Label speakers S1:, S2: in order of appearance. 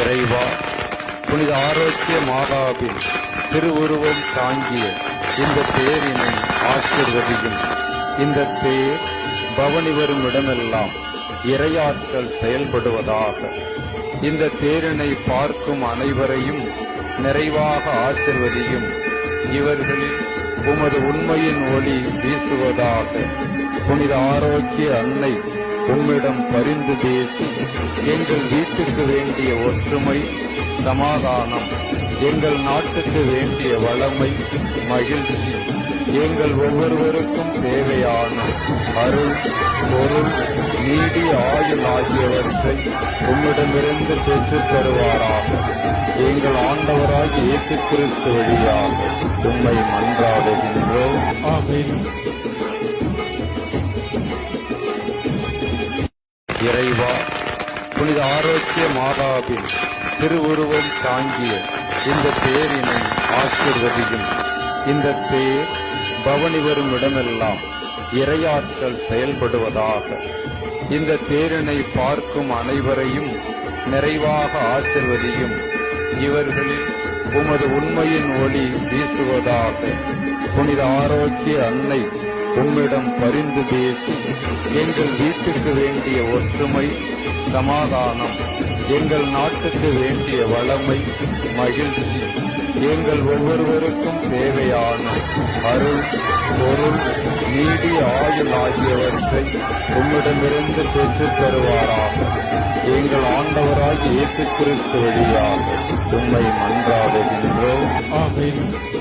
S1: இறைவா, புனித ஆரோக்கிய மாதாவின் திருவுருவம் தாங்கிய இந்த தேரினை ஆசீர்வதியும். இந்த தேர் பவனி வரும் இடமெல்லாம் இறையாற்றல் செயல்படுவதாக. இந்த தேரினை பார்க்கும் அனைவரையும் நிறைவாக ஆசீர்வதியும். இவர்களில் உமது உண்மையின் ஒளி வீசுவதாக. புனித ஆரோக்கிய அன்னை உம்மிடம் பரிந்து பேசி எங்கள் வீட்டுக்கு வேண்டிய ஒற்றுமை, சமாதானம், எங்கள் நாட்டுக்கு வேண்டிய வளமை, மகிழ்ச்சி, எங்கள் ஒவ்வொருவருக்கும் தேவையான அருள், பொருள், நீடிய ஆயுள் ஆகியவற்றை உம்மிடமிருந்து பெற்றுத் தருவாராக. எங்கள் ஆண்டவராகிய இயேசு கிறிஸ்து வழியாக உம்மை மன்றாடுகின்றோம். ஆமென். இறைவா, புனித ஆரோக்கிய மாதாவின் திருவுருவம் தாங்கிய இந்த தேரினை ஆசீர்வதியும். இந்த தேர் பவனி வரும் இடமெல்லாம் இறையாற்றல் செயல்படுவதாக. இந்த தேரினை பார்க்கும் அனைவரையும் நிறைவாக ஆசீர்வதியும். இவர்களில் உமது உண்மையின் ஒளி வீசுவதாக. புனித ஆரோக்கிய அன்னை உம்மிடம் பரிந்து பேசி எங்கள் வீட்டுக்கு வேண்டிய ஒற்றுமை, சமாதானம், எங்கள் நாட்டுக்கு வேண்டிய வளமை, மகிழ்ச்சி, எங்கள் ஒவ்வொருவருக்கும் தேவையான அருள், பொருள், நீடிய ஆயுள் ஆகியவற்றை உம்மிடமிருந்து பெற்றுத் தருவாராக. எங்கள் ஆண்டவராகிய இயேசு கிறிஸ்து வழியாக உம்மை மன்றாடுகின்றோம். ஆமென்.